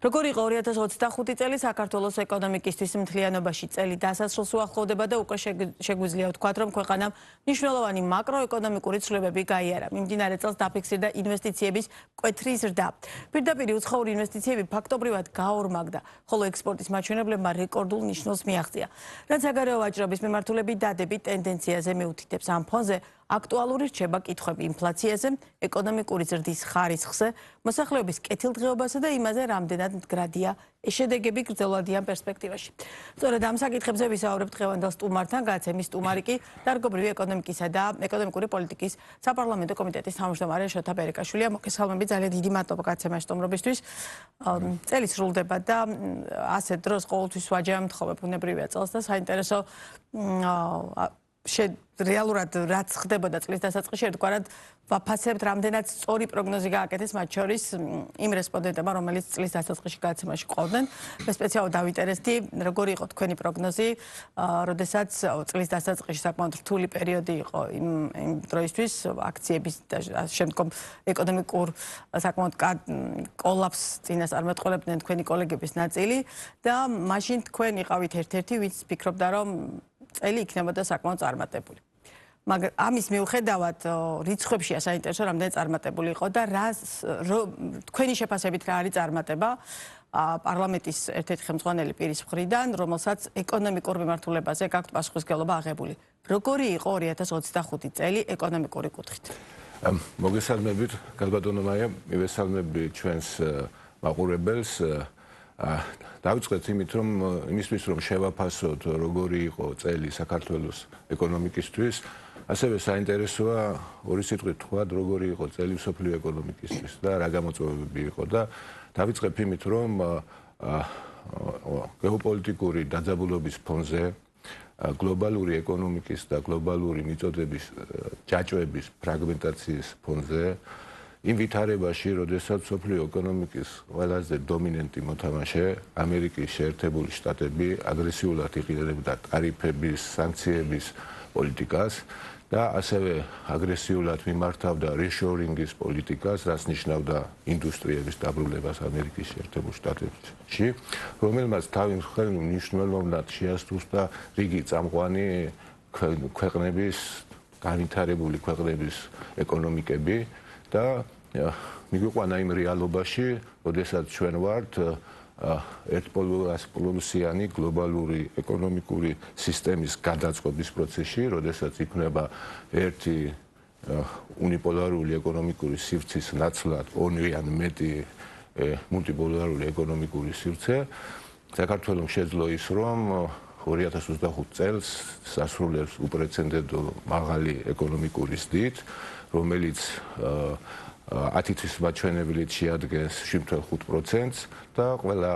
როგორი იყო 2025 წელი საქართველოს ეკონომიკისთვის მთლიანობაში წელი დასასრულს უახლოვდება და უკვე შეგვიძლია ვთქვათ, რომ ქვეყანამ მნიშვნელოვანი მაკროეკონომიკური ცვლილებები გაიარა. მიმდინარე წელს დაფიქსირდა ინვესტიციების მკვეთრი ზრდა. პირდაპირ უცხოური ინვესტიციები ფაქტობრივად გაორმაგდა, ხოლო ექსპორტის მაჩვენებლებმა რეკორდულ ნიშნულს მიაღწია. რაც საგარეო ვაჭრობის მიმართულებით დადებით ტენდენციაზე მიუთითებს. ამ ფონზე აქტუალური რჩება კითხვები ინფლაციაზე, ეკონომიკური ზრდის ხარისხზე, მოსახლეობის კეთილდღეობასა და იმაზე, რამდენად მდგრადია შედეგები გრძელვადიან პერსპექტივაში. სწორედ ამ საკითხებზე ვისაუბრებთ დღევანდელ სტუმართან, გადაცემის სტუმარი კი დარგობრივი ეკონომიკისა და ეკონომიკური პოლიტიკის საპარლამენტო კომიტეტის თავმჯდომარე შოთა ბერეკაშვილია. მოგესალმებით, ძალიან დიდი მადლობა გადაცემაში სტუმრობისთვის. წელი სრულდება და ასეთ დროს ყოველთვის ვაჯამთ ხოლმე ბუნებრივია წელს და საინტერესო რეალურად რაც ხდებოდა წლის დასაწყისში ერთგვარად ვაფასებთ, რამდენად სწორი პროგნოზი გააკეთეს მათ შორის იმ რესპონდენტებმა, რომელიც წლის დასაწყისში გადაცემაში ყავდნენ. მე სპეციალურად დავინტერესდი, როგორი იყო თქვენი პროგნოზი, როდესაც წლის დასაწყისში საკმაოდ რთული პერიოდი იყო იმ დროისთვის, აქციების და შემდგომ ეკონომიკურ საკმაოდ კოლაფსს წინასწარმეტყველებდნენ თქვენი კოლეგების ნაწილი და მაშინ თქვენ იყავით ერთ-ერთი, ვინც ფიქრობდა, რომ წელი იქნებოდა საკმაოდ წარმატებული. მაგრამ ამის მიუხედავად რიცხვებშია საინტერესო, რამდენი წარმატებული იყო და თქვენი შეფასებით რა არის წარმატება პარლამენტის ერთ-ერთი ხელმძღვანელი პირის მხრიდან, რომელსაც ეკონომიკურ მიმართულებაზე გაქვთ პასუხისმგებლობა აღებული. როგორი იყო 2025 წელი ეკონომიკური კუთხით? მოგესალმებით, გალბატონო მაია, მივესალმები ჩვენს მაყურებელს. დავიწყეთ იმისთვის, რომ შევაფასოთ, როგორი იყო წელი საქართველოს ეკონომიკისთვის. ასევე საინტერესოა ორი სიტყვით თქვათ, როგორი იყო წელი მსოფლიო ეკონომიკისთვის და რა გამოწვევები იყო და დავიწყებ იმით, რომ გეოპოლიტიკური დაძაბულობის ფონზე გლობალური ეკონომიკის და გლობალური მიწოდების ჯაჭვების ფრაგმენტაციის ფონზე იმ ვითარებაში, როდესაც მსოფლიო ეკონომიკის ყველაზე დომინანტი მოთამაშე ამერიკის შეერთებული შტატები აგრესიულად იყენებდა ტარიფების, სანქციების პოლიტიკას და ასევე აგრესიულად მიმართავდა reshoring-ის პოლიტიკას, რაც ნიშნავდა ინდუსტრიების დაბრუნებას ამერიკის შეერთებულ შტატებში, რომელმაც თავის მნიშვნელოვნად შეასრულა რიგი წამყვანი ქვეყნების, განვითარებული ქვეყნების ეკონომიკები და მიგვიყვანა იმ რეალობაში, როდესაც ჩვენ ვართ ერთპოლუსიანი გლობალური ეკონომიკური სისტემის გადაწყობის პროცესში, როდესაც იქნება ერთი უნიპოლარული ეკონომიკური სივრცის ნაცვლად ორი ან მეტი მულტიპოლარული ეკონომიკური სივრცე. საქართველოს შეძლო ის, რომ 2025 წელს სასრულებს უპრეცედენტო მაღალი ეკონომიკური ზრდით, რომელიც 10 თვის მაჩვენებლით შეადგენს 7.5% და ყველა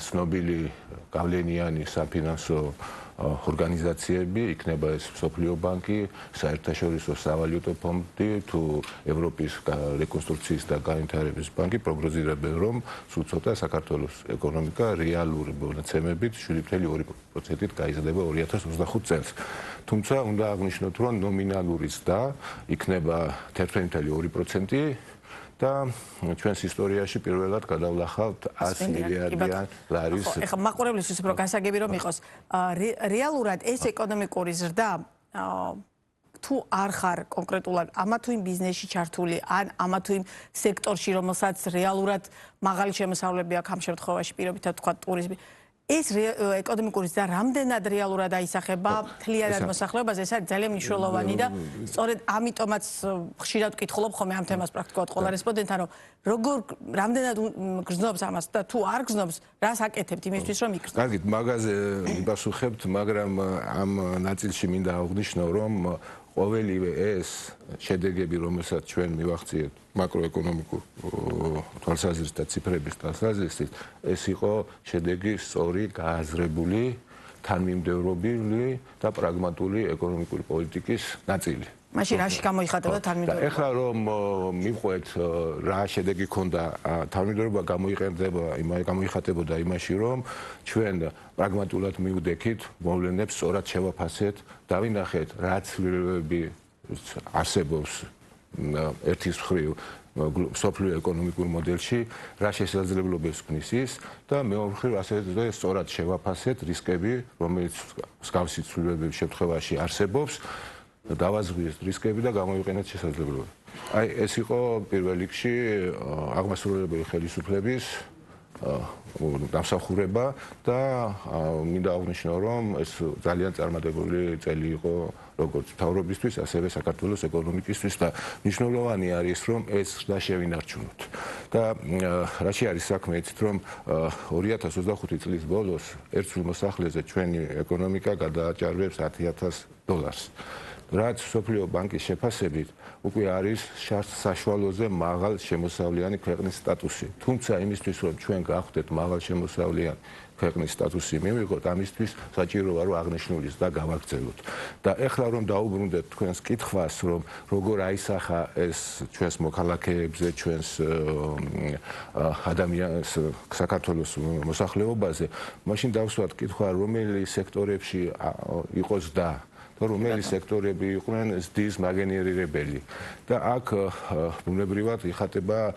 ცნობილი გავლენიანი საფინანსო ორგანიზაციები, იქნება ეს მსოფლიო ბანკი, საერთაშორისო სავალუტო ფონდი თუ ევროპის რეკონსტრუქციის და განვითარების ბანკი პროგნოზირებენ, რომ სულ ცოტა საქართველოს ეკონომიკა რეალური მონაცემებით 7.2%-ით გაიზრდება 2025 წელს. თუმცა უნდა აღნიშნოთ, რომ ნომინალური ზრდა იქნება 11.2% და ჩვენს ისტორიაში პირველად გადავლახავთ 100 მილიარდიან ლარის. ეხლა მაყურებლისთვის უფრო გასაგები რომ იყოს, რეალურად ეს ეკონომიკური ზრდა თუ არ ხარ კონკრეტულად ამა თუ იმ ბიზნესში ჩართული, ან ამა თუ იმ სექტორში, რომელსაც რეალურად მაღალი შემოსავლები აქვს, ამ შემთხვევაში პირობითად თქვა ტურიზმი, ეს ეკონომიკური ზრდა რამდენად რეალურად აისახება მთლიანად მოსახლეობაზე, ეს არის ძალიან მნიშვნელოვანი და სწორედ ამიტომაც ხშირად ვკითხულობ ხოლმე ამ თემას პრაქტიკულად ყველა რესპონდენტთან, რომ რამდენად გრძნობს ამას და თუ არ გრძნობს, რას აკეთებთ იმისთვის, რომ იგრძნოს. კარგით, მაგაზე იბასუხებთ, მაგრამ ამ ნაწილში მინდა აღვნიშნო, რომ ყოველივე ეს შედეგები, რომელსაც ჩვენ მივახციეთ მაკროეკონომიკურ თვალსაზრისით და ციფრების თვალსაზრისით, ეს იყო შედეგი სწორი, გააზრებული, თანმიმდევრობილი და პრაგმატული ეკონომიკური პოლიტიკის ნაწილი. მაშინ რაში გამოიხატება თანმიმდევრობა? ეხლა რომ მივყვეთ რა შედეგი ქონდა, თანმიმდევრობა გამოიხატებოდა იმაში, რომ ჩვენ პრაგმატულად მივდექით, მოვლენებს სწორად შევაფასეთ, დავინახეთ რა ცვლილებები არსებობს ერთის მხრივ სოფლიო ეკონომიკურ მოდელში რა შესაძლებლობებს ქმნის ის და მეორე მხრივ ასევე სწორად შევაფასეთ რისკები, რომელიც მსგავსი ცვლილებების შემთხვევაში არსებობს, დავაზღვიოთ რისკები და გამოვიყენოთ შესაძლებლობები. აი ეს იყო პირველ რიგში აღმასრულებელი ხელისუფლების დამსახურება და მინდა აღვნიშნო, რომ ეს ძალიან წარმატებული წელი იყო როგორც მთავრობისთვის, ასევე საქართველოს ეკონომიკისთვის და მნიშვნელოვანი არის, რომ ეს და შევინარჩუნოთ. და რაში არის საქმე, იცით, რომ 2025 წლის ბოლოს ერთწლ მოსახლეზე ჩვენი ეკონომიკა გადააჭარბებს $10,000. რაც სოფლიო ბანკის შეფასებით უკვე არის საშუალოზე მაღალ შემოსავლიანი ქვეყნის სტატუსი. თუმცა იმისთვის, რომ ჩვენ გავხდეთ მაღალ შემოსავლიანი ქვეყნის სტატუსი მივიღოთ, ამისთვის საჭიროა, რომ აღნიშნულის და გავაგრძელოთ. და ეხლა რომ დაუბრუნდეთ თქვენს კითხვას, რომ როგორ აისახა ეს ჩვენს მოქალაქეებზე, ჩვენს ადამიანს საქართველოს მოსახლეობაზე, მაშინ დავსვათ კითხვა, რომელი სექტორებში იყოს და რომელი სექტორები იყვნენ ზრდის მაგენიერირებელი და აქ ბუნებრივად იხატება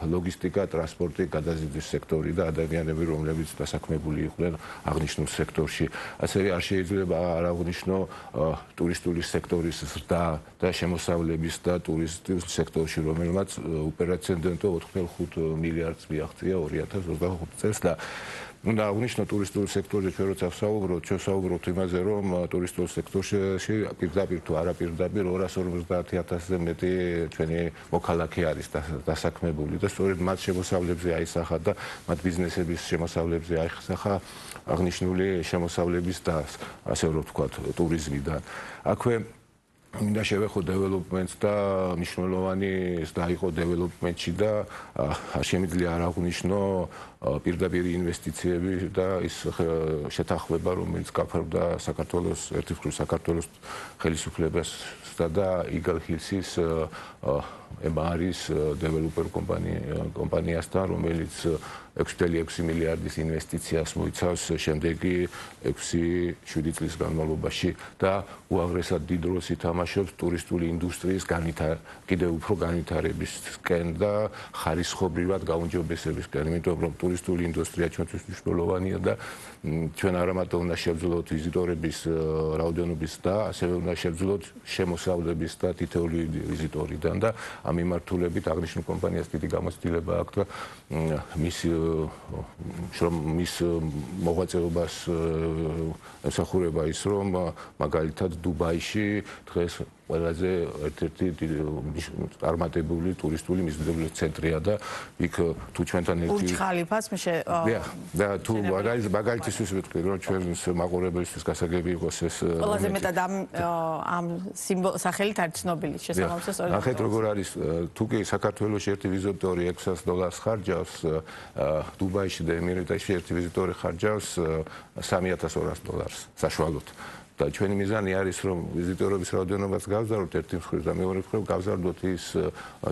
ლოგისტიკა, ტრანსპორტი, გადაზიდვის სექტორი და ადამიანები, რომლებიც დასაქმებული იყვნენ აღნიშნულ სექტორში. ასევე არ შეიძლება არ აღვნიშნო ტურისტული სექტორის ზრდა და შემოსავლების და ტურისტულ სექტორში, რომელმაც უპრეცედენტო 4.5 მილიარდს მიაღწია 2025 წელს და უნდა აღვნიშნო ტურისტულ სექტორზე ჩვენ როცა ვსაუბრობთ, ჩვენ ვსაუბრობთ იმაზე, რომ ტურისტულ სექტორში პირდაპირ თუ არაპირდაპირ 250,000-ზე მეტი ჩვენი მოქალაქე არის დასაქმებული და სწორედ მათ შემოსავლებზე აისახა და მათ ბიზნესების შემოსავლებზე აისახა აღნიშნული შემოსავლების და ასე რომ ვთქვათ, ტურიზმიდან. აქვე მინდა შევეხო დეველოპმენტს და მნიშვნელოვანი დაიყო დეველოპმენტში და შემიძლია არ აღვნიშნო პირდაპირ ინვესტიციები და ის შეთანხმება, რომელიც გაფარდა საქართველოს ერთი მხრივ საქართველოს ხელისუფლებას და Eagle Hills-ის MRI-ის დეველოპერ კომპანიასთან, რომელიც 6.6 მილიარდის ინვესტიციას მოიცავს შემდეგი 6-7 წლის განმავლობაში და უაღრესად დიდ როლს ითამაშობს ტურისტული ინდუსტრიის კიდევ უფრო განვითარებისკენ და ხარისხობრივად გაუმჯობესებისკენ, იმიტომ რომ ტურისტული ინდუსტრია ჩვენთვის მნიშვნელოვანია და ჩვენ არა მარტო უნდა შევძლოთ ვიზიტორების რაოდენობის და ასევე უნდა შევძლოთ შემოსავლების და თითოეული ვიზიტორიდან და ამ მიმართულებით აღნიშნულ კომპანიას დიდი გამოცდილება აქვს და მის მოღვაწეობას ემსახურება ის, რომ მაგალითად დუბაიში დღეს ყველაზე ერთ-ერთი წარმატებული ტურისტული მიზნეულობის ცენტრია და იქ თუ ჩვენთან ერთი ბურჯ ხალიფას და თუ მაგალითისთვის ვიტყვი, რომ ჩვენს მაყურებელისთვის გასაგები იყოს ეს ყველაზე მეტად ამ სახელით არის ცნობილი შესაბამისად სწორედ. ნახეთ როგორ არის, თუ კი საქართველოში ერთი ვიზიტორი $600 ხარჯავს, დუბაიში და ემირატებში ერთი ვიზიტორი ხარჯავს $3,200 საშუალოდ. და ჩვენი მიზანი არის, რომ ვიზიტორების რაოდენობაც გავზარდოთ ერთი მხრივ და მეორე მხრივ გავზარდოთ ის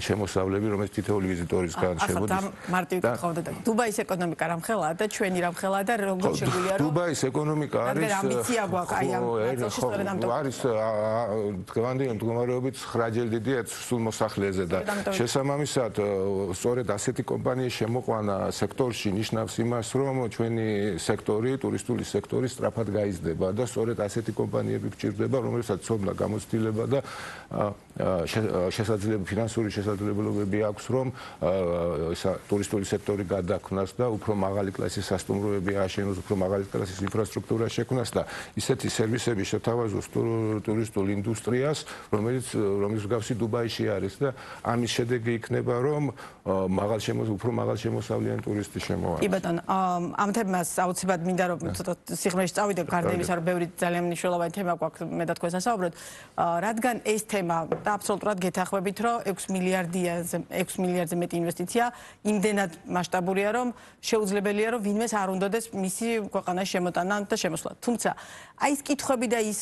შემოსავლები, რომელიც თითოეული ვიზიტორისგან შემოდის. მარტივი კითხავდა და დუბაის ეკონომიკა რამხელაა და ჩვენი რამხელაა და როგორ შეგვიძლია რომ დუბაის ეკონომიკა არის ამბიცია გვაქვს აი ამ ნაწილში სწორედ ამ არის დღევანდელი მდგომარეობით 9-ჯერ დიდია სულ მოსახლეზე და შესაბამისად სწორედ ასეთი კომპანიის შემოყვანა სექტორში ნიშნავს იმას, რომ ჩვენი სექტორი, ტურისტული სექტორი სწრაფად გაიზრდება და სწორედ ასეთი კომპანიები გჭირდება, რომელსაც ცოდნა გამოცდილება და ფინანსური შესაძლებლობები აქვს, რომ ტურისტული სექტორი გადაქმნას და უფრო მაღალი კლასის სასტუმროები ააშენოს, უფრო მაღალი კლასის ინფრასტრუქტურა შექმნას და ისეთი სერვისები შეთავაზოს ტურისტულ ინდუსტრიას, რომელიც მსგავსი დუბაიში არის და ამის შედეგი იქნება, რომ უფრო მაღალ შემოსავლიანი ტურისტი შემოვა. კი ბატონო, ამ თემას აუცილებლად მინდა რომ ცოტა სიღრმეში წავიდე, გარდა იმისა, რომ ბევრი ძალიან მნიშვნელოვანი თემა გვაქვს მე და თქვენ სასაუბროთ, რადგან ეს თემა და აბსოლუტურად გეთანხმებით, რომ 6 მილიარდზე მეტი ინვესტიცია იმდენად მასშტაბურია, რომ შეუძლებელია, რომ ვინმეს არ უნდადეს მისი ქვეყანაში შემოტანა და შემოსვლა. თუმცა აი ეს კითხვები და ის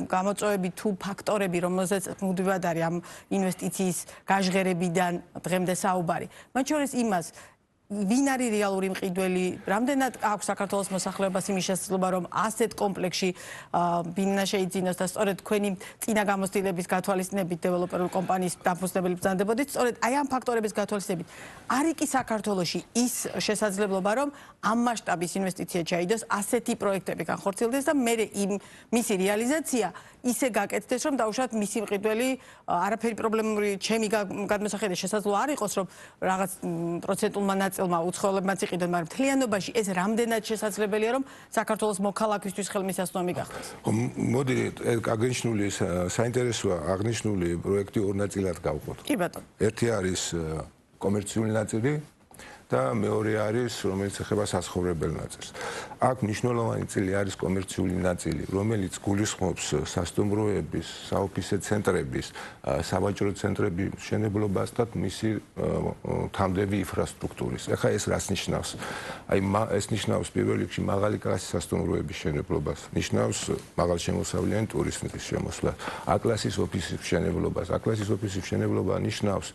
გამოწვევები თუ ფაქტორები, რომელზეც მუდმივად არის ამ ინვესტიციის გაჟღერებიდან დღემდე საუბარი, მათ შორის იმას ვინ არის რეალური მყიდველი, რამდენად აქვს საქართველოს მოსახლეობას იმის შესაძლებლობა, რომ ასეთ კომპლექსში ბინა შეიძინოს და სწორედ თქვენი წინა გამოცდილების გათვალისწინებით დეველოპერული კომპანიის დამფუძნებელი ბრძანდებოდით, სწორედ აი ამ ფაქტორების გათვალისწინებით არის კი საქართველოში ის შესაძლებლობა, რომ ამ მასშტაბის ინვესტიცია ჩაიდოს, ასეთი პროექტები განხორციელდეს და მე მისი რეალიზაცია ისე გაკეთდეს, რომ დაუშვათ მისი მყიდველი არაფერი პრობლემური ჩემი გადმოსახედა შესაძლოა არ იყოს, რომ რაღაც პროცენტულმა ნაწილმა უცხოელებმაც იყიდონ, მაგრამ მთლიანობაში ეს რამდენად შესაძლებელია, რომ საქართველოს მოქალაქისთვის ხელმისაწვდომი გახდეს. მოდი აღნიშნული საინტერესოა აღნიშნული პროექტი ორ ნაწილად გავყოთ. კი ბატონო. ერთი არის კომერციული ნაწილი და მეორე არის, რომელიც ეხება საცხოვრებელ ნაწილს. აქ მნიშვნელოვანი წილი არის კომერციული ნაწილი, რომელიც გულისხმობს სასტუმროების, საოფისე ცენტრების, სავაჭრო ცენტრების მშენებლობას და მისი თამდები ინფრასტრუქტურის. ახლა ეს რას ნიშნავს? აი ეს ნიშნავს პირველ რიგში მაღალი კლასის სასტუმროების მშენებლობას, ნიშნავს მაღალშემოსავლიანი ტურიზმის შემოსვლას, A-კლასის ოფისის მშენებლობას. A-კლასის ოფისის მშენებლობა ნიშნავს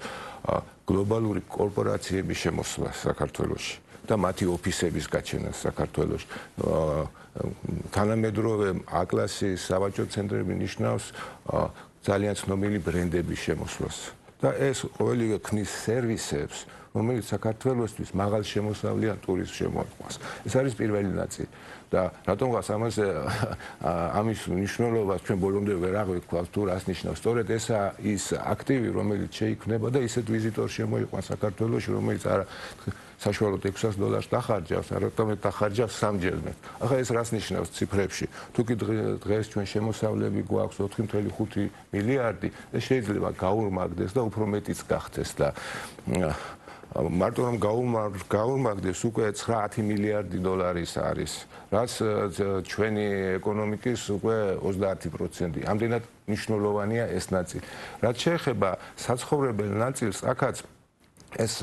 გლობალური კორპორაციების შემოსვლას საქართველოში და მათი ოფისების გაჩენას საქართველოში. თანამედროვე A-კლასის სავაჭრო ცენტრები ნიშნავს ძალიან ცნობილი ბრენდების შემოსვლას. და ეს ყველივე ქმნის სერვისებს, რომელიც საქართველოსთვის მაღალშემოსავლიან ტურიზმს შემოაყვანს. ეს არის პირველი ნაწილი. და რატომღაც ამაზე ამის მნიშვნელობას ჩვენ ბოლომდე ვერ აღვიქვათ თუ რას ნიშნავს. სწორედ ესაა ის აქტივი, რომელიც შეიქმნება და ისეთ ვიზიტორს შემოიყვანს საქართველოში, რომელიც არა საშუალოდ $600 დახარჯავს, არამედ დახარჯავს სამჯერმედ. ახლა ეს რას ნიშნავს ციფრებში? თუ კი დღეს ჩვენ შემოსავლები გვაქვს 4.5 მილიარდი, ეს შეიძლება გაურმაგდეს და უფრო მეტიც გახდეს და მარტო რომ გაურმაგდეს უკვე 9-10 მილიარდი დოლარის არის, რაც ჩვენი ეკონომიკის უკვე 30%. ამდენად მნიშვნელოვანია ეს ნაწილი. რაც შეეხება საცხოვრებელ ნაწილს, აქაც ეს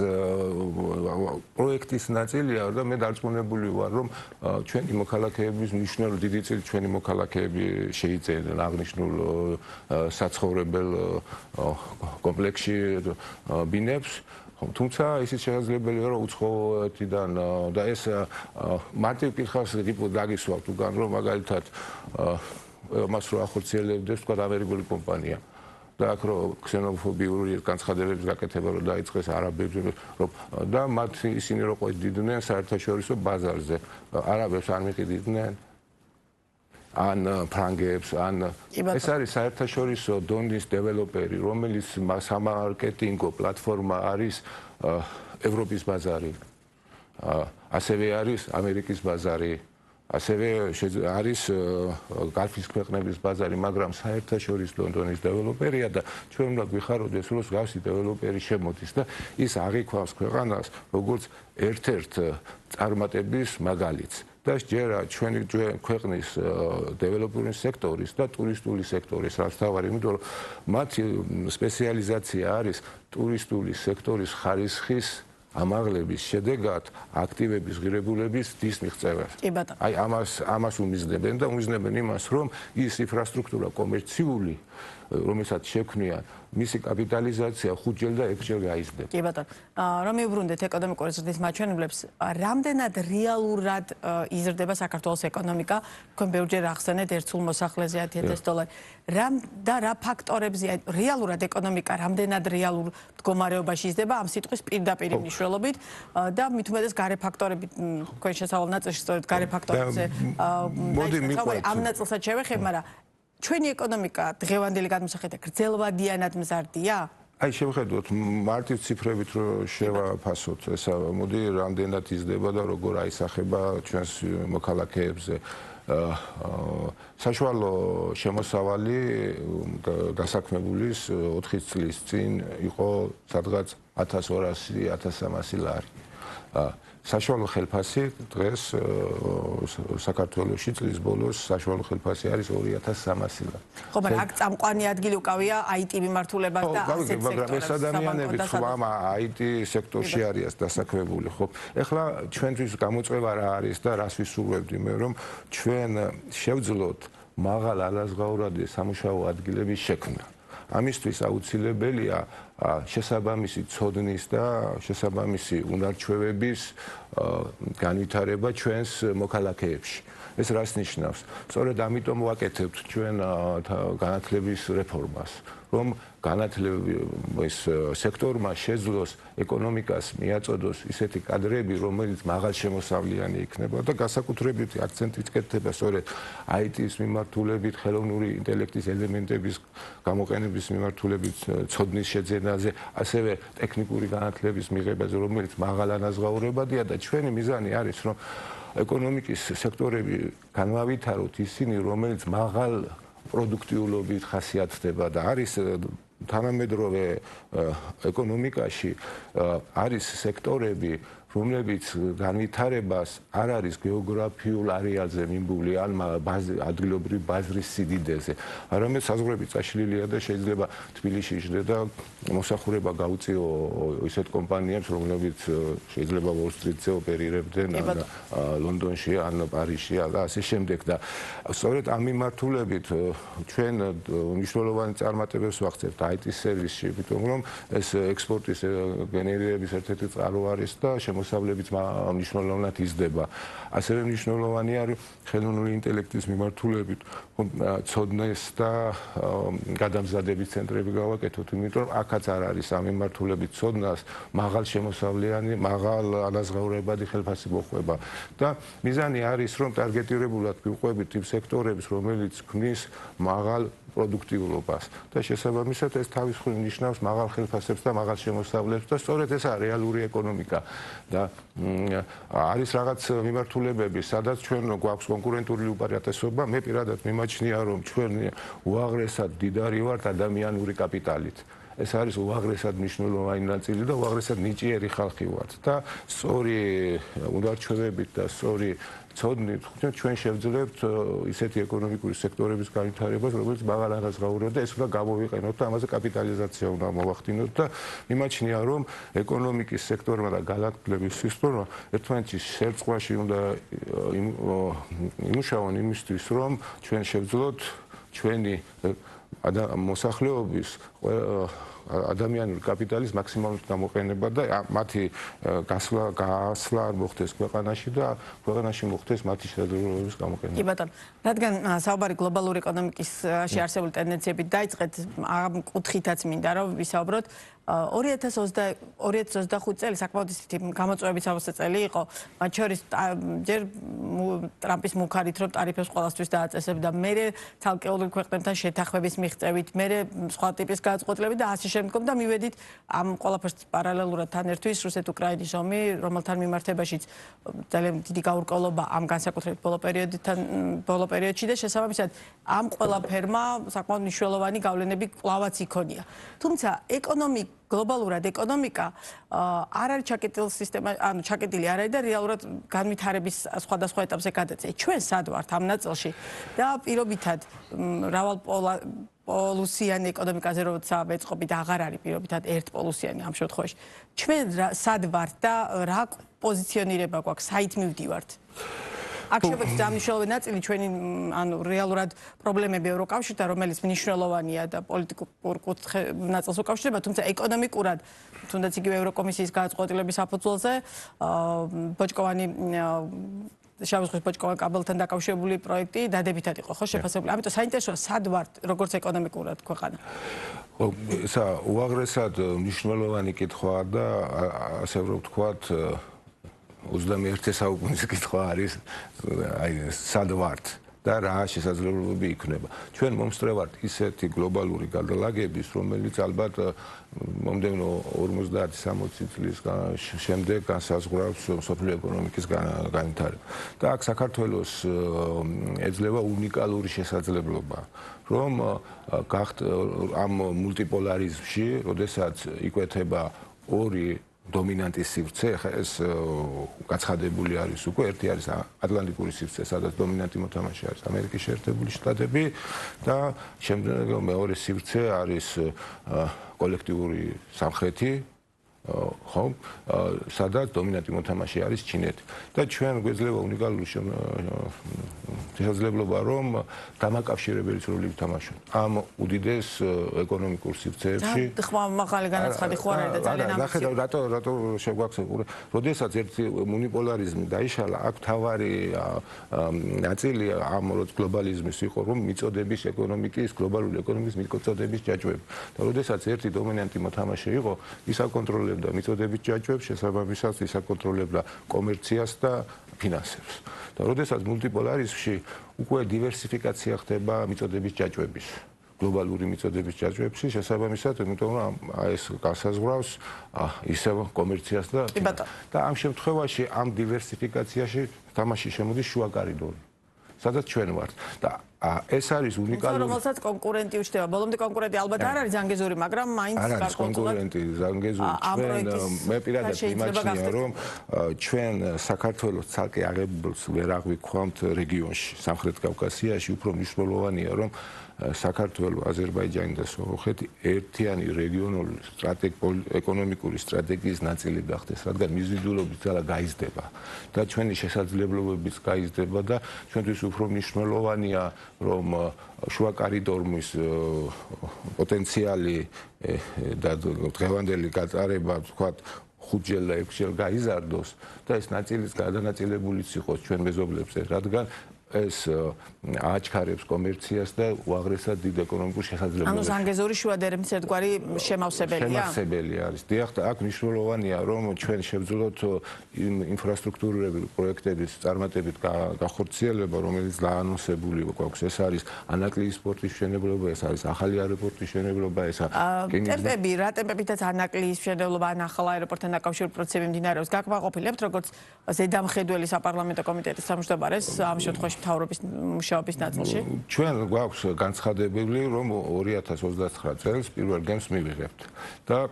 პროექტის ნაწილია და მე დარწმუნებული ვარ, რომ ჩვენი მოქალაქეების მნიშვნელოვანი დიდი წილი ჩვენი მოქალაქეები შეიძენեն აღნიშნულ საცხოვრებელ კომპლექსში ბინებს. თუმცა ისიც შესაძლებელია, რომ უცხოეთიდან და ეს მარტივ კითხავს დაგისვავთ უგან, რომ მაგალითად მას რო ახორციელებდეს თქვა ამერიკული კომპანია. და აქ რო ქსენოფობიური განცხადებების გაკეთება რო დაიწყეს არაბებს და მათ ისინი რო ყვედიდნენ საერთაშორისო ბაზარზე. არაბებს არ მიყიდნენ ან ფრანგებს ან ეს არის საერთაშორისო დონის დეველოპერი, რომელიც სამარკეტინგო პლატფორმა არის ევროპის ბაზარი. ასევე არის ამერიკის ბაზარი. ასევე არის გალფის ქვეყნების ბაზარი, მაგრამ საერთაშორისო დონის დეველოპერია და ჩვენ უნდა გვიხაროდეს, რომ გასი დეველოპერი შემოდის და ის აღიქვამს ქვეყანას როგორც ერთ-ერთ წარმატების მაგალითს. და ჯერა ჩვენი ქვეყნის დეველოპერული სექტორის და ტურისტული სექტორის რაც თავარი, იმიტომ რომ მათი სპეციალიზაცია არის ტურისტული სექტორის ხარისხის ამაღლების შედეგად აქტივების ღირებულების დის მიღწევა. აი ამას უმიზნებენ და უმიზნებენ იმას, რომ ის ინფრასტრუქტურა კომერციული, რომელსაც შექმნიან, მისი კაპიტალიზაცია 5-ჯერ და 6-ჯერ გაიზრდება. კი ბატონო. რომ მივუბრუნდეთ ეკონომიკური ზრდის მაჩვენებლებს, რამდენად რეალურად იზრდება საქართველოს ეკონომიკა? თქვენ ბევრჯერ ახსენეთ ერთსულ მოსახლეზე $10,000. და რა ფაქტორებზე რეალურად ეკონომიკა რამდენად რეალურ მდგომარეობაში იზრდება ამ სიტყვის პირდაპირ მნიშვნელობით და მით უმეტეს გარე ფაქტორები თქვენ შესავალ ნაწილში სწორედ გარე ფაქტორებზე ამ ნაწილსაც შევეხებ, მაგრამ ჩვენი ეკონომიკა დღევანდელი გადმოსახედა გრძელვადიანად მზარდია? აი შევხედოთ მარტივ ციფრებით რო შევაფასოთ, ესა მოდი რამდენად იზრდება და როგორ აისახება ჩვენს მოქალაქეებზე. საშუალო შემოსავალი დასაქმებულის 4 წლის წინ იყო სადღაც 1200-1300 ლარი. საშუალო ხელფასი დღეს საქართველოში წლის ბოლოს საშუალო ხელფასი არის 2300 ლარი. ხო, მაგრამ აქ წამყვანი ადგილი უკავია IT მიმართულებას და ასეთ სექტორებს. მაგრამ ეს ადამიანები ხომ IT სექტორში არის დასაქმებული, ხო? ეხლა ჩვენთვის გამოწვევა რა არის და რას ვისურვებდი მე, რომ ჩვენ შევძლოთ მაღალ არაზღაურადი სამუშაო ადგილების შექმნა. ამისთვის აუცილებელია შესაბამისი ცოდნის და შესაბამისი უნარჩვევების განვითარება ჩვენს მოქალაქეებში. ეს რას ნიშნავს? სწორედ ამიტომ ვაკეთებთ ჩვენ განათლების რეფორმას, რომ განათლების სექტორმა შეძლოს ეკონომიკას მიაწოდოს ისეთი კადრები, რომელიც მაღალშემოსავლიანი იქნება და განსაკუთრებით აქცენტით კეთდება სწორედ IT-ის მიმართულებით, ხელოვნური ინტელექტის ელემენტების გამოყენების მიმართულებით, ცოდნის შეძენაზე, ასევე ტექნიკური განათლების მიღებაზე, რომელიც მაღალ ანაზღაურებადია და ჩვენი მიზანი არის, რომ ეკონომიკის სექტორები განავითაროთ ისინი, რომელიც მაღალ პროდუქტიულობით ხასიათდება და არის თანამედროვე ეკონომიკაში არის სექტორები, რომლებიც განვითარებას არ არის გეოგრაფიულ არეალზე მიმბული ან ადგილობრივ ბაზრის სიდიდეზე, არამედ საზღვრები წაშლილია და შეიძლება თბილისში იჯდა და მოსახურება გაუწიო ისეთ კომპანიებს, რომლებიც შეიძლება ვოლ-სტრიტზე ოპერირებდნენ ან ლონდონში ან პარიზში და ასე შემდეგ და სწორედ ამ მიმართულებით ჩვენ მნიშვნელოვანი წარმატებებს ვახცევთ IT სერვისში, იმიტომ რომ ეს ექსპორტის გენერირების ერთ-ერთი წყარო არის და მოსავლებით მნიშვნელოვნად იზრდება. ასევე მნიშვნელოვანი არის ხელოვნური ინტელექტის მიმართულებით ცოდნეს და გადამზადების ცენტრები გავაკეთოთ, იმიტომ რომ აქაც არ არის ამ მიმართულებით ცოდნას მაღალ შემოსავლიანი, მაღალ ანაზღაურებადი ხელფასი მოყვება და მიზანი არის, რომ ტარგეტირებულად ვიყვებით იმ სექტორებს, რომელიც ქმნის მაღალ პროდუქტიულობას და შესაბამისად ეს თავის მხრივ ნიშნავს მაღალ ხელფასებს და მაღალ შემოსავლებს და სწორედ ესაა რეალური ეკონომიკა და არის რაღაც მიმართულებები, სადაც ჩვენ გვაქვს კონკურენტული უპირატესობა, მე პირადად მიმაჩნია, რომ ჩვენ უაღრესად დიდარი ვართ ადამიანური კაპიტალით. ეს არის უაღრესად მნიშვნელოვანი ნაწილი და უაღრესად ნიჭიერი ხალხი ვართ და სწორი უნარჩვევებით და სწორი ცოდნით ჩვენ შევძლებთ ისეთი ეკონომიკური სექტორების განვითარებას, რომელიც მაღალ ანაზღაურებდა და ეს უნდა გამოვიყენოთ და ამაზე კაპიტალიზაცია უნდა მოვახდინოთ და მიმაჩნია, რომ ეკონომიკის სექტორმა და განათლების სისტემამ ერთმანეთში შერწყმაში უნდა იმუშაონ იმისთვის, რომ ჩვენ შევძლოთ ჩვენი მოსახლეობის ადამიანური კაპიტალის მაქსიმალურად გამოყენება და მათი გასვლა არ მოხდეს ქვეყანაში და ქვეყანაში მოხდეს მათი შესაძლებლობების გამოყენება. კი ბატონო, რადგან საუბარი გლობალური ეკონომიკაში არსებული ტენდენციებით დაიწყეთ, ამ კუთხითაც მინდა რომ ვისაუბროთ. 2025 წელი საკმაოდ ისეთი გამოწვევების ავოსტა წელი იყო, მათ შორის ჯერ ტრამპის მუქარით რომ ტარიფებს ყველასთვის დააწესებდა, მერე ცალკეულ ქვეყნებთან შეთანხმების მიღწევით, მერე სხვა ტიპის გადაწყვეტილებით და ასე შემდგომ და მივედით ამ ყველაფერს პარალელურად თან ერთვის რუსეთ-უკრაინის ომი, რომელთან მიმართებაშიც ძალიან დიდი გაურკვევლობა ამ განსაკუთრებით ბოლო პერიოდში და შესაბამისად ამ ყველაფერმა საკმაოდ მნიშვნელოვანი გავლენები კვლავაც იქონია. თუმცა გლობალურად ეკონომიკა არ არის ჩაკეტილი სისტემა, ანუ ჩაკეტილი არ არის და რეალურად განვითარების სხვადასხვა ეტაპზე გადაწყდა. ჩვენ სად ვართ ამ ნაწილში და პირობითად მრავალპოლუსიანი ეკონომიკაზე როცა ვეწყობით, აღარ არის პირობითად ერთპოლუსიანი ამ შემთხვევაში. ჩვენ სად ვართ და რა პოზიციონირება გვაქვს, საით მივდივართ? აქ შევეცდით ამ მნიშვნელოვანი ნაწილი ჩვენი ანუ რეალურად პრობლემები ევროკავშირთან, რომელიც მნიშვნელოვანია და პოლიტიკურ ნაწილს უკავშირდება, თუმცა ეკონომიკურად, თუნდაც იგივე ევროკომისიის გადაწყვეტილების საფუძველზე, ბოჭკოვანი შავი ზღვის ბოჭკოვან კაბელთან დაკავშირებული პროექტი დადებითად იყო ხო შეფასებული. ამიტომ საინტერესოა სად ვართ როგორც ეკონომიკურად ქვეყანა. ესა უაღრესად მნიშვნელოვანი კითხვაა და ასე რომ ვთქვათ 21 საუკუნის კითხვა არის აი სად ვართ და რა შესაძლებლობები იქნება. ჩვენ მომსწრევართ ისეთი გლობალური გადალაგების, რომელიც ალბათ მომდევნო 50-60 წლის შემდეგ განსაზღვრავს მსოფლიო ეკონომიკის განვითარება. და აქ საქართველოს ეძლევა უნიკალური შესაძლებლობა, რომ ამ მულტიპოლარიზმში, როდესაც იკვეთება ორი დომინანტის სივრცე, ეს გაცხადებული არის უკვე, ერთი არის ატლანტიკური სივრცე, სადაც დომინანტი მოთამაშე არის ამერიკის შეერთებული შტატები და შემდეგ მეორე სივრცე არის კოლექტიური სამხრეთი, ხო, სადაც დომინანტი მოთამაშე არის ჩინეთი. და ჩვენ გვეძლება უნიკალური შესაძლებლობა, რომ დამაკავშირებელი როლი ვთამაშოთ ამ უდიდეს ეკონომიკურ სივრცეებში. ხმა მაღალი განაცხადი ხო არის და ძალიან ამბიციური. რატო შეგვაქვს, როდესაც ერთი მონოპოლარიზმი დაიშალა, აქ თავარი ნაწილი ამ გლობალიზმის იყო, რომ მიწოდების ეკონომიკის, გლობალური ეკონომიკის მიწოდების ჯაჭვები. და როდესაც ერთი დომინანტი მოთამაშე იყო, ის აკონტროლებდა მიწოდების ჯაჭვებს, შესაბამისად ის აკონტროლებდა კომერციას და ფინანსებს. და როდესაც მულტიპოლარიზმში უკვე დივერსიფიკაცია ხდება მიწოდების ჯაჭვების. გლობალური მიწოდების ჯაჭვებში, შესაბამისად, იმიტომ რომ ეს გასაზღვრავს ისევ კომერციას და ამ შემთხვევაში ამ დივერსიფიკაციაში თამაში შემოდის შუა კორიდორი. სადაც ჩვენ ვართ და ეს არის უნიკალური. რომელსაც კონკურენტი უჩნდება. ბოლომდე კონკურენტი ალბათ არ არის ზანგეზური, მაგრამ მაინც არის კონკურენტი ზანგეზური. მე პირადად იმაჩნია, რომ ჩვენ საქართველოს ცალკე აღებულს ვერ აღვიქვამთ რეგიონში, სამხრეთ კავკასიაში, უფრო მნიშვნელოვანია, რომ საქართველოს, აზერბაიჯანი და სომხეთი ერთიანი რეგიონული ეკონომიკური სტრატეგიის ნაწილი გახდეს, რადგან მიზიდულობის ძალა გაიზრდება და ჩვენი შესაძლებლობებიც გაიზრდება და ჩვენთვის უფრო მნიშვნელოვანია, რომ შუა კორიდორის პოტენციალი და დღევანდელი გაწარება, ვთქვათ, 5-ჯერ და 6-ჯერ გაიზარდოს და ეს ნაწილიც გადანაწილებულიც იყოს ჩვენ მეზობლებზე, რადგან ეს აჩქარებს კომერციას და უაღრესად დიდ ეკონომიკურ შესაძლებლობებს. ანუ ზანგეზური შუადერების ერთგვარი შემავსებელია. შემავსებელი არის. დიახ, აქ მნიშვნელოვანია, რომ ჩვენ შევძლოთ ინფრასტრუქტურული პროექტების წარმატებით გახორციელება, რომელიც დაანონსებული გვაქვს. ეს არის ანაკლიის პორტის მშენებლობა, ეს არის ახალი აეროპორტის მშენებლობა, ეს ტემპები, რა ტემპებითაც ანაკლიის მშენებლობა, ან ახალ აეროპორტთან დაკავშირებული პროცესები მიმდინარეობს. გაკმაყოფილებთ, როგორც ზედამხედველი საპარლამენტო კომიტეტის სამშობლოს ამ შემთხვევაში მთავრობის მუშაობის ნაწილში? ჩვენ გვაქვს განცხადებული, რომ 2029 წელს პირველ გემს მივიღებთ და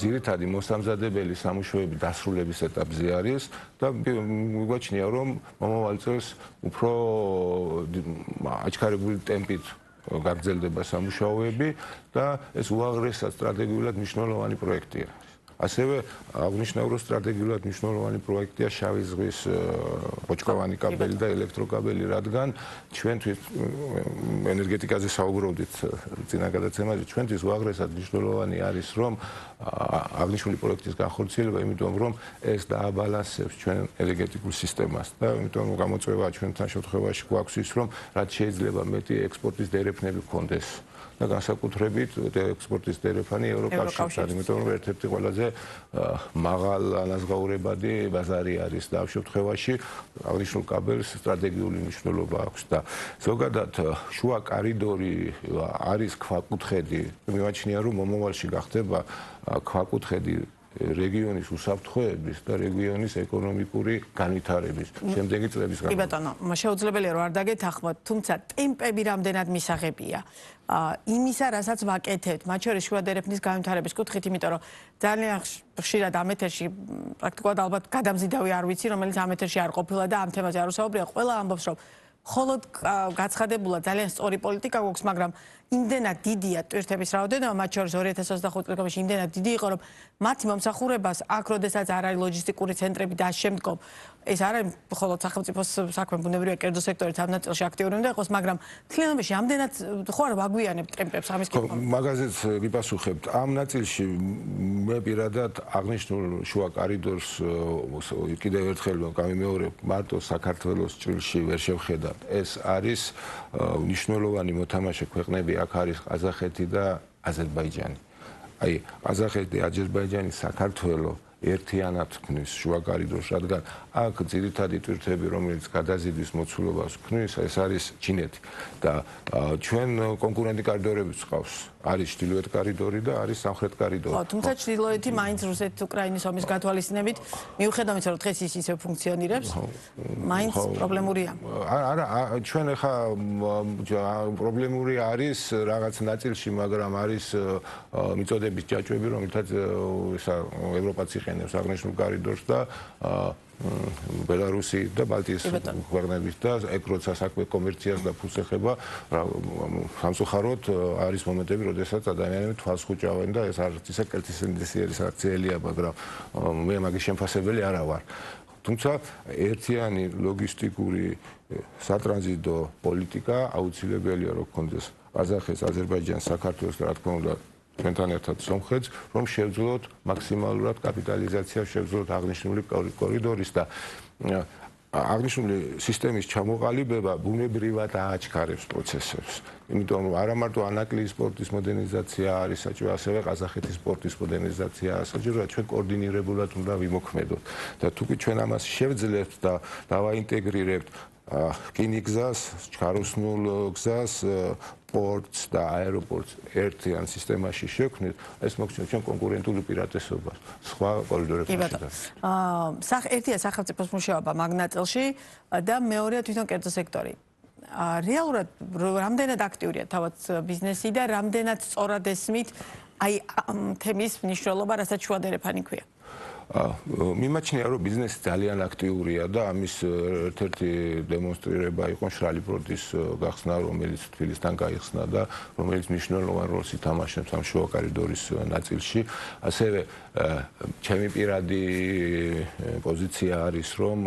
ძირითადი მოსამზადებელი სამუშაოები დასრულების ეტაპზე არის და მიგვაჩნია, რომ მომავალ წელს უფრო აჩქარებული ტემპით გაგრძელდება სამუშაოები და ეს უაღრესად სტრატეგიულად მნიშვნელოვანი პროექტია. ასევე აღნიშნავ, რომ სტრატეგიულად მნიშვნელოვანი პროექტია შავი ზღვის ბოჭკოვანი კაბელი და ელექტროკაბელი, რადგან ჩვენთვის ენერგეტიკაზე საუბრობდით წინა გადაცემაში, ჩვენთვის უაღრესად მნიშვნელოვანი არის, რომ აღნიშნული პროექტის განხორციელება, იმიტომ რომ ეს დააბალანსებს ჩვენ ენერგეტიკულ სისტემას და იმიტომ რომ გამოწვევა ჩვენთან შემთხვევაში გვაქვს ის, რომ რაც შეიძლება მეტი ექსპორტის დერეფნები გქონდეს. და განსაკუთრებით ექსპორტის დერეფანი ევროკავშირში არის, იმიტომ რომ ერთ-ერთი ყველაზე მაღალ ანაზღაურებადი ბაზარი არის და ამ შემთხვევაში აღნიშნულ კაბელს სტრატეგიული მნიშვნელობა აქვს და ზოგადად შუა კორიდორი არის ქვაკუთხედი. მიმაჩნია, რომ მომავალში გახდება ქვაკუთხედი რეგიონის უსაფრთხოების და რეგიონის ეკონომიკური განვითარების შემდეგი წლების განმავლობაში. კი ბატონო, შეუძლებელია რომ არ დაგეთანხმოთ, თუმცა ტემპები რამდენად მისაღებია იმისა, რასაც ვაკეთებთ, მათ შორის შუა დერეფნის განვითარების კუთხით, იმიტომ რომ ძალიან ხშირად ამ ეთერში პრაქტიკულად ალბათ გადამზიდავი არ ვიცი, რომელიც ამ ეთერში არ ყოფილა და ამ თემაზე არ უსაუბრია, ყველა ამბობს, რომ მხოლოდ გაცხადებულა ძალიან სწორი პოლიტიკა გვაქვს, მაგრამ იმდენად დიდია ტვირთების რაოდენობა, მათ შორის 2025 წელს იმდენად დიდი იყო, რომ მათი მომსახურებას აქ, როდესაც არ არის ლოჯისტიკური ცენტრები და შემდგომ, ეს არ არის მხოლოდ სახელმწიფოს საქმე, ბუნებრივია კერძო სექტორიც ამ ნაწილში აქტიური უნდა იყოს, მაგრამ თლიანობაში ამდენად ხო არ ვაგვიანებთ ტემპებს ამის კითხვა. მაგაზეც გიპასუხებთ. ამ ნაწილში მე პირადად აღნიშნულ შუა კორიდორს კიდევ ერთხელ გამიმეორებ, მარტო საქართველოს ჭრილში ვერ შევხედავ. ეს არის მნიშვნელოვანი მოთამაშე ქვეყნები, აქ არის ყაზახეთი და აზერბაიჯანი. აი, ყაზახეთი, აზერბაიჯანი, საქართველო ერთიანად ქმნის შუა კორიდორს, რადგან აქ ძირითადი ტვირთები, რომელიც გადაზიდვის მოცულობას ქმნის, ეს არის ჩინეთი და ჩვენ კონკურენტი კორიდორებიც ყავს. არის ჩრდილოეთ კორიდორი და არის სამხრეთ კორიდორი. თუმცა ჩრდილოეთი მაინც რუსეთ-უკრაინის ომის გათვალისწინებით, მიუხედავად იმისა, რომ დღეს ის ისე ფუნქციონირებს, მაინც პრობლემურია. არა, ჩვენ ახლა პრობლემური არის რაღაც ნაწილში, მაგრამ არის მიწოდების ჯაჭვები, რომელთაც ესა ევროპაც იყენებს აღნიშნულ კორიდორს და ბელარუსი და ბალტიის ქვეყნებით და ეგ როცა საქმე კომერციას და ფულს ეხება, სამწუხაროდ არის მომენტები, როდესაც ადამიანები თვალს ხუჭავენ და ეს არც ისე კეთილსინდისიერი საქციელია, მაგრამ მე მაგის შემფასებელი არა ვარ. თუმცა ერთიანი ლოგისტიკური სატრანზიტო პოლიტიკა აუცილებელია რომ გქონდეს ყაზახეთს, აზერბაიჯანს, საქართველოს და რა თქმა უნდა ჩვენთან ერთად სომხეთს, რომ შევძლოთ მაქსიმალურად კაპიტალიზაცია, შევძლოთ აღნიშნული კორიდორის და აღნიშნული სისტემის ჩამოყალიბება ბუნებრივად ააჩქარებს პროცესებს. იმიტომ რომ არა მარტო ანაკლიის პორტის მოდერნიზაცია არის საჭირო, ასევე ყაზახეთის პორტის მოდერნიზაციაა საჭირო, ჩვენ კოორდინირებულად უნდა ვიმოქმედოთ. და თუკი ჩვენ ამას შევძლებთ და დავაინტეგრირებთ რკინიგზას, ჩქაროსნულ გზას, პორტს და აეროპორტს ერთიან სისტემაში შევქმნით, ეს მოგცემს ჩვენ კონკურენტულ უპირატესობას სხვა კორიდორებში. ერთია სახელმწიფოს მუშაობა მაგ ნაწილში და მეორეა თვითონ კერძო სექტორი. რეალურად რამდენად აქტიურია თავად ბიზნესი და რამდენად სწორად ესმით აი თემის მნიშვნელობა, რასაც შუადერეფანი ქვია. მიმაჩნია რომ ბიზნესი ძალიან აქტიურია და ამის ერთ-ერთი დემონსტრირება იყო მშრალი პროდის გახსნა, რომელიც თბილისთან გაიხსნა და რომელიც მნიშვნელოვან როლს ითამაშებს ამ შუა კორიდორის ნაწილში. ასევე ჩემი პირადი პოზიცია არის რომ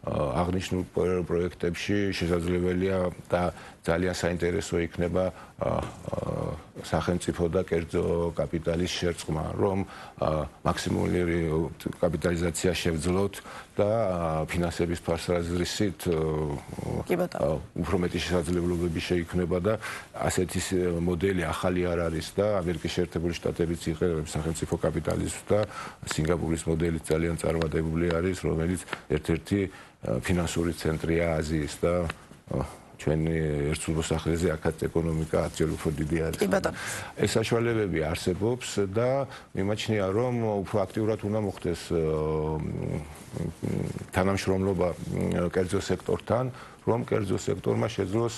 აღნიშნულ პროექტებში შესაძლებელია და ძალიან საინტერესო იქნება სახელმწიფო და კერძო კაპიტალის შერწყმა, რომ მაქსიმალური კაპიტალიზაცია შევძლოთ და ფინანსების თვალსაზრისით უფრო მეტი შესაძლებლობები შეიქმნება და ასეთი მოდელი ახალი არ არის და ამერიკის შეერთებული შტატებიც იყენებს სახელმწიფო კაპიტალიზმს და სინგაპურის მოდელი ძალიან წარმატებული არის, რომელიც ერთ-ერთი ფინანსური ცენტრია აზიის და ჩვენი ერთსულ მოსახლეზე აქაც ეკონომიკა ათჯერ უფრო დიდი არის. ეს საშუალებები არსებობს და მიმაჩნია რომ უფრო აქტიურად უნდა მოხდეს თანამშრომლობა კერძო სექტორთან, რომ კერძო სექტორმა შეძლოს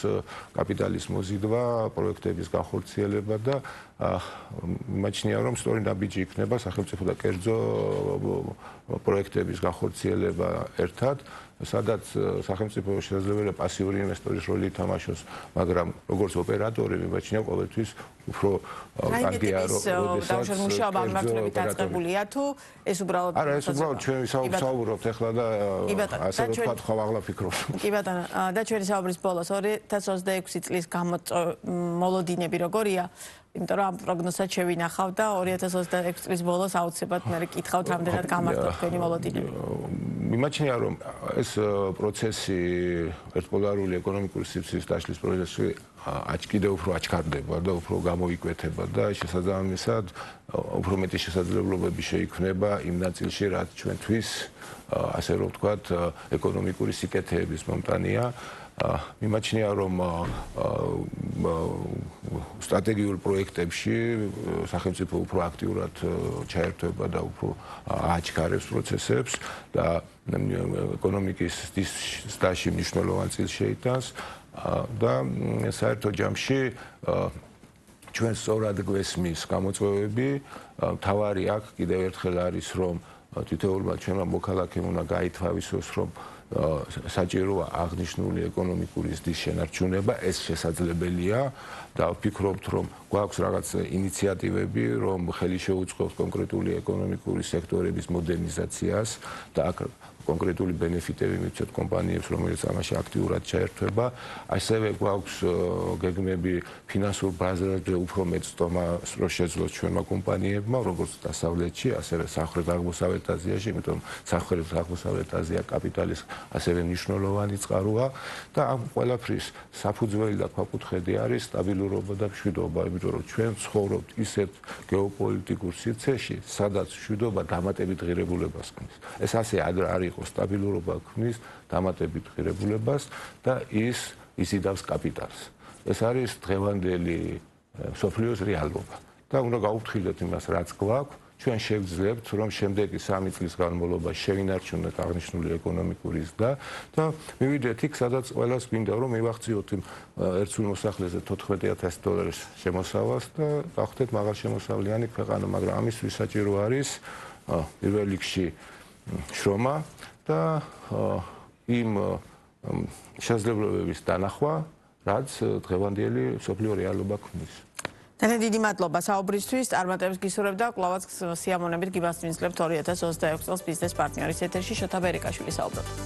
კაპიტალის მოზიდვა, პროექტების განხორციელება და მიმაჩნია რომ სწორი ნაბიჯი იქნება სახელმწიფო და კერძო პროექტების განხორციელება ერთად, სადაც სახელმწიფო შესაძლებელია პასიური ინვესტორის როლი ითამაშოს, მაგრამ როგორც ოპერატორი მიმაჩნია ყოველთვის უფრო კარგია რომ როდესაც მუშაობა მართლებით დაწყებულია თუ ეს უბრალოდ არა ეს უბრალოდ ჩვენ ვისაუბრობთ ახლა და ასე რომ თქვა ხავ აღლა ფიქრობ. კი ბატონო, და ჩვენი საუბრის ბოლოს 2026 წლის მოლოდინები როგორია? იმიტომ რომ ამ პროგნოზსაც შევინახავ და 2026 წლის ბოლოს აუცილებლად მე კითხავთ რამდენად გამართოთ თქვენი მოლოდინები. მიმაჩნია რომ ეს პროცესი ერთპოლარული ეკონომიკური სივრცის დაშლის პროცესი კიდევ უფრო აჩქარდება და უფრო გამოიკვეთება და შესაბამისად უფრო მეტი შესაძლებლობები შეიქმნება იმ ნაწილში, რაც ჩვენთვის ასე რომ ვთქვათ ეკონომიკური სიკეთეების მომტანია. მიმაჩნია რომ სტრატეგიულ პროექტებში სახელმწიფო უფრო აქტიურად ჩაერთვება და უფრო აჩქარებს პროცესებს და ეკონომიკის დაშლის მნიშვნელოვან წილს შეიტანს და საერთო ჯამში ჩვენ სწორად გვესმის გამოწვევები. თავარი აქ კიდევ ერთხელ არის რომ თითოეულმა ჩვენმა მოქალაქემ უნდა გაითვალისწინოს რომ საჭიროა აღნიშნული ეკონომიკური ზრდის შენარჩუნება, ეს შესაძლებელია და ვფიქრობთ რომ გვაქვს რაღაც ინიციატივები, რომ ხელი შეუწყოთ კონკრეტული ეკონომიკური სექტორების მოდერნიზაციას და აქ კონკრეტული ბენეფიტები მიცეთ კომპანიებს, რომელიც ამაში აქტიურად ჩაერთვება. ასევე გვაქვს გეგმები ფინანსურ ბაზარზე უფრო მეტ სტომას რო შეძლოს ჩვენმა კომპანიებმა, როგორც დასავლეთში, ასევე სამხრეთ-აღმოსავლეთ აზიაში, იმიტომ რომ სამხრეთ-აღმოსავლეთ აზია კაპიტალის ასევე მნიშვნელოვანი წყაროა და ამ ყველაფრის საფუძველი და ქვაკუთხედი არის სტაბილურობა და მშვიდობა, იმიტომ რომ ჩვენ ცხოვრობთ ისეთ გეოპოლიტიკურ სივრცეში, სადაც მშვიდობა დამატებით ღირებულებას ქმნის. ეს ასე არ იყო სტაბილურობა ქმნის დამატებით ღირებულებას და ის იზიდავს კაპიტალს. ეს არის დღევანდელი სოფლიოს რეალობა და უნდა გავუფრთხილდეთ იმას, რაც გვაქვს. ჩვენ შევძლებთ, რომ შემდეგი 3 წლის განმავლობაში შევინარჩუნოთ აღნიშნული ეკონომიკური ზრდა და მივიდეთ იქ, სადაც ყველას გვინდა რომ მივახციოთ იმ ერთსულ მოსახლეზე $14,000 შემოსავალს და გავხდეთ მაღალშემოსავლიანი ქვეყანა, მაგრამ ამისთვის საჭირო არის პირველ რიგში შრომა და იმ შესაძლებლობების დანახვა, რაც დღევანდელი სოფლიო რეალობა ქმნის. ძალიან დიდი მადლობა საუბრისთვის. წარმატებებს გისურვებ და კვლავაც სიამოვნებით გიბასტვინსლებთ 2026 წელს ბიზნეს პარტნიორის ეთერში შოთა ბერიკაშვილი საუბრობდა.